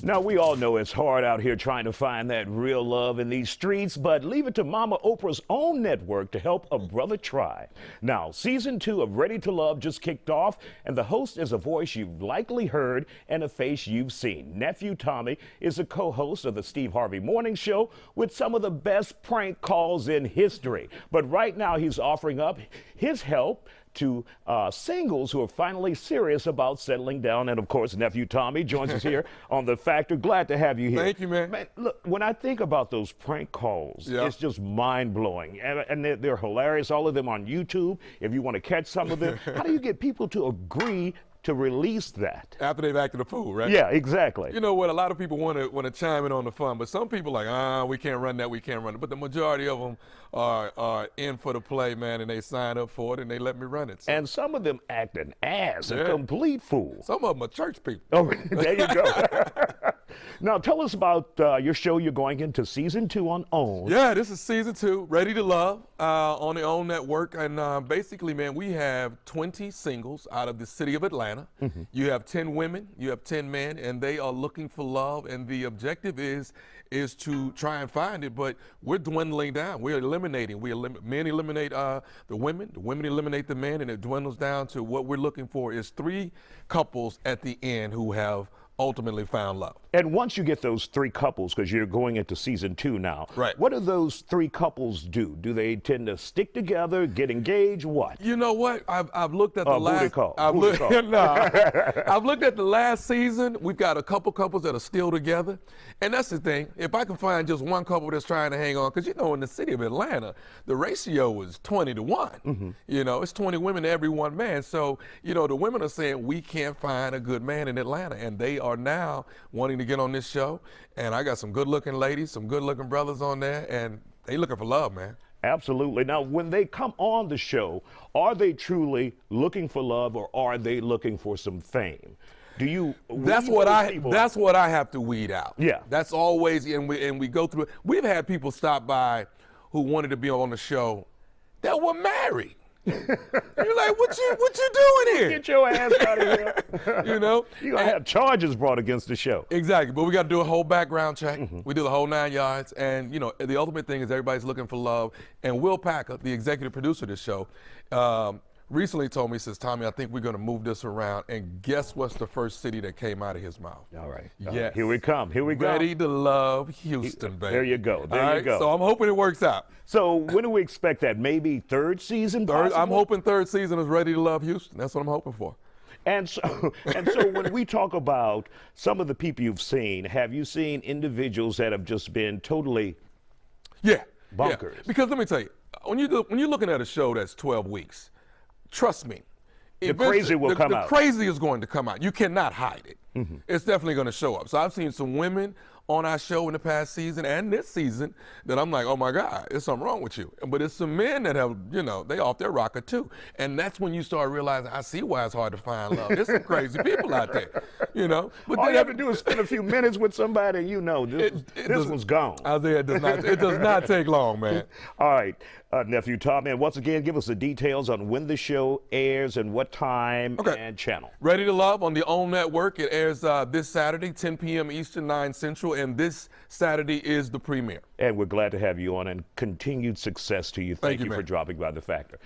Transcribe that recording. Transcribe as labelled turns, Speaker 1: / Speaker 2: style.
Speaker 1: Now, we all know it's hard out here trying to find that real love in these streets, but leave it to Mama Oprah's own network to help a brother try. Now, season 2 of Ready to Love just kicked off, and the host is a voice you've likely heard and a face you've seen. Nephew Tommy is a co-host of the Steve Harvey Morning Show with some of the best prank calls in history. But right now, he's offering up his help to singles who are finally serious about settling down. And of course, Nephew Tommy joins us here on The Factor. Glad to have you here.
Speaker 2: Thank you, man.
Speaker 1: Man, look, when I think about those prank calls,
Speaker 2: Yeah.
Speaker 1: it's just mind-blowing. And they're hilarious, all of them on YouTube, if you want to catch some of them. How do you get people to agree to release that?
Speaker 2: After they've acted a fool, right?
Speaker 1: Yeah, exactly.
Speaker 2: You know what? A lot of people want to chime in on the fun, but some people like, we can't run that, we can't run it. But the majority of them are in for the play, man, and they sign up for it and they let me run it. So.
Speaker 1: And some of them act an ass, a complete fool.
Speaker 2: Some of them are church people.
Speaker 1: Oh, there you go. Now, tell us about your show. You're going into season 2 on OWN.
Speaker 2: Yeah, this is season 2, Ready to Love, on the OWN network. And basically, man, we have 20 singles out of the city of Atlanta. Mm-hmm. You have 10 women, you have 10 men, and they are looking for love. And the objective is to try and find it, but we're dwindling down. We're eliminating. Men eliminate the women eliminate the men, and it dwindles down to what we're looking for is 3 couples at the end who have ultimately found love.
Speaker 1: And once you get those 3 couples, because you're going into season 2 now,
Speaker 2: right?
Speaker 1: What do those 3 couples do? Do they tend to stick together, get engaged, what?
Speaker 2: You know what? I've looked at the last.
Speaker 1: Booty call.
Speaker 2: I've looked at the last season. We've got a couple couples that are still together, and that's the thing. If I can find just one couple that's trying to hang on, because you know, in the city of Atlanta, the ratio is 20 to 1. Mm-hmm. You know, it's 20 women to every 1 man. So you know, the women are saying we can't find a good man in Atlanta, and they are now wanting to get on this show. And I got some good-looking ladies, some good-looking brothers on there, and they looking for love, man.
Speaker 1: Absolutely. Now, when they come on the show, are they truly looking for love, or are they looking for some fame? Do you?
Speaker 2: That's what I have to weed out. Yeah. That's always, and we go through it. We've had people stop by who wanted to be on the show that were married. You're like, what you doing here?
Speaker 1: Get your ass out of here.
Speaker 2: You know?
Speaker 1: You're going to have charges brought against the show.
Speaker 2: Exactly. But we got to do a whole background check. Mm-hmm. We do the whole 9 yards. And, you know, the ultimate thing is everybody's looking for love. And Will Packer, the executive producer of this show, recently told me, he says, Tommy, I think we're going to move this around. And guess what's the first city that came out of his mouth?
Speaker 1: All right.
Speaker 2: Yes.
Speaker 1: Here we come. Here we go.
Speaker 2: Ready to Love Houston, baby.
Speaker 1: There you go. There you go.
Speaker 2: So I'm hoping it works out.
Speaker 1: So when do we expect that? Maybe 3rd season?
Speaker 2: I'm hoping 3rd season is Ready to Love Houston. That's what I'm hoping for.
Speaker 1: And so when we talk about some of the people you've seen, have you seen individuals that have just been totally bonkers? Yeah.
Speaker 2: Because let me tell you, when you're looking at a show that's 12 weeks, trust me,
Speaker 1: the crazy will come out.
Speaker 2: The crazy is going to come out. You cannot hide it. Mm-hmm. It's definitely going to show up. So I've seen some women on our show in the past season and this season that I'm like, oh my God, there's something wrong with you. But it's some men that have, you know, they off their rocker too. And that's when you start realizing, I see why it's hard to find love. There's some crazy people out there, you know. But
Speaker 1: all you have to do is spend a few minutes with somebody and you know this one's gone.
Speaker 2: Isiah, it does not take long, man.
Speaker 1: All right, Nephew Tommy, and once again, give us the details on when the show airs and what time and channel.
Speaker 2: Ready to Love on the OWN network. It airs this Saturday, 10 p.m. Eastern, 9 Central, and this Saturday is the premiere.
Speaker 1: And we're glad to have you on, and continued success to you. Thank you for dropping by The Factor.